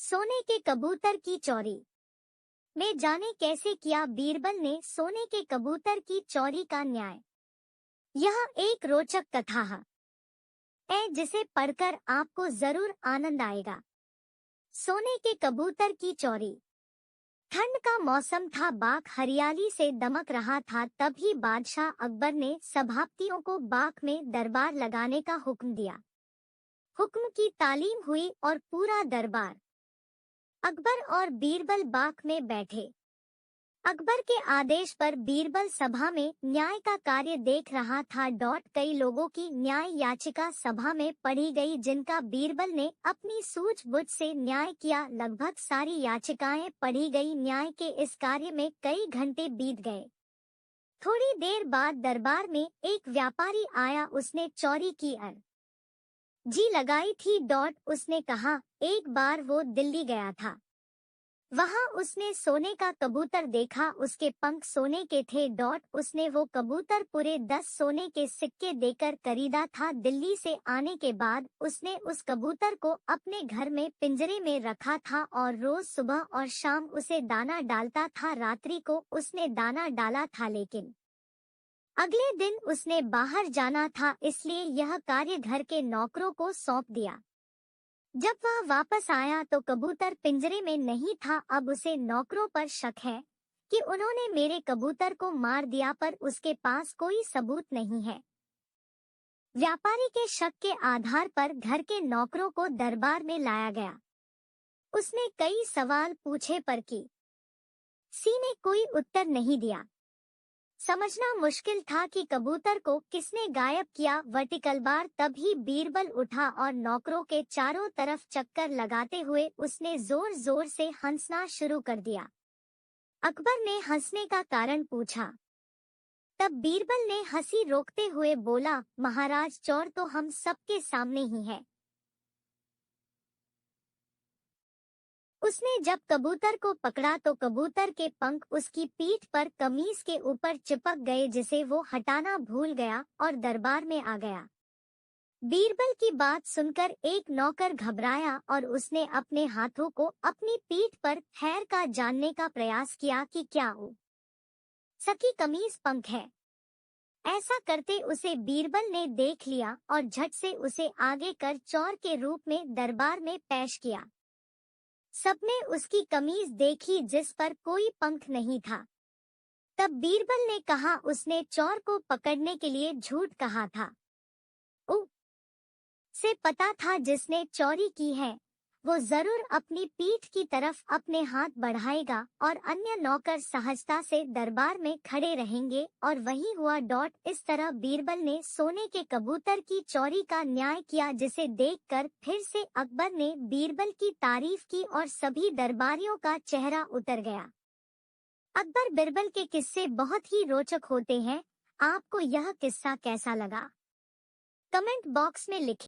सोने के कबूतर की चोरी में जाने कैसे किया बीरबल ने सोने के कबूतर की चोरी का न्याय। यह एक रोचक कथा है जिसे पढ़कर आपको जरूर आनंद आएगा। सोने के कबूतर की चोरी। ठंड का मौसम था, बाग हरियाली से दमक रहा था। तभी बादशाह अकबर ने सभापतियों को बाग में दरबार लगाने का हुक्म दिया। हुक्म की तालीम हुई और पूरा दरबार अकबर और बीरबल बाग में बैठे। अकबर के आदेश पर बीरबल सभा में न्याय का कार्य देख रहा था। कई लोगों की न्याय याचिका सभा में पढ़ी गई, जिनका बीरबल ने अपनी सूझबूझ से न्याय किया। लगभग सारी याचिकाएं पढ़ी गई। न्याय के इस कार्य में कई घंटे बीत गए। थोड़ी देर बाद दरबार में एक व्यापारी आया। उसने चोरी की जी लगाई थी। उसने कहा, एक बार वो दिल्ली गया था। वहां उसने सोने का कबूतर देखा। उसके पंख सोने के थे। उसने वो कबूतर पूरे 10 सोने के सिक्के देकर खरीदा था। दिल्ली से आने के बाद उसने उस कबूतर को अपने घर में पिंजरे में रखा था और रोज सुबह और शाम उसे दाना डालता था। रात्रि को उसने दाना डाला था, लेकिन अगले दिन उसने बाहर जाना था, इसलिए यह कार्य घर के नौकरों को सौंप दिया। जब वह वापस आया तो कबूतर पिंजरे में नहीं था। अब उसे नौकरों पर शक है कि उन्होंने मेरे कबूतर को मार दिया, पर उसके पास कोई सबूत नहीं है। व्यापारी के शक के आधार पर घर के नौकरों को दरबार में लाया गया। उसने कई सवाल पूछे, पर किसी ने कोई उत्तर नहीं दिया। समझना मुश्किल था कि कबूतर को किसने गायब किया। वर्टिकल तभी बीरबल उठा और नौकरों के चारों तरफ चक्कर लगाते हुए उसने जोर जोर से हंसना शुरू कर दिया। अकबर ने हंसने का कारण पूछा। तब बीरबल ने हंसी रोकते हुए बोला, महाराज, चोर तो हम सबके सामने ही है। उसने जब कबूतर को पकड़ा तो कबूतर के पंख उसकी पीठ पर कमीज के ऊपर चिपक गए, जिसे वो हटाना भूल गया और दरबार में आ गया। बीरबल की बात सुनकर एक नौकर घबराया और उसने अपने हाथों को अपनी पीठ पर ठहर कर जानने का प्रयास किया कि क्या सकी कमीज पंख है। ऐसा करते उसे बीरबल ने देख लिया और झट से उसे आगे कर चोर के रूप में दरबार में पेश किया। सबने उसकी कमीज देखी, जिस पर कोई पंख नहीं था। तब बीरबल ने कहा, उसने चोर को पकड़ने के लिए झूठ कहा था। उसे पता था जिसने चोरी की है वो जरूर अपनी पीठ की तरफ अपने हाथ बढ़ाएगा और अन्य नौकर सहजता से दरबार में खड़े रहेंगे, और वही हुआ। इस तरह बीरबल ने सोने के कबूतर की चोरी का न्याय किया, जिसे देखकर फिर से अकबर ने बीरबल की तारीफ की और सभी दरबारियों का चेहरा उतर गया। अकबर बीरबल के किस्से बहुत ही रोचक होते हैं। आपको यह किस्सा कैसा लगा? कमेंट बॉक्स में लिखें।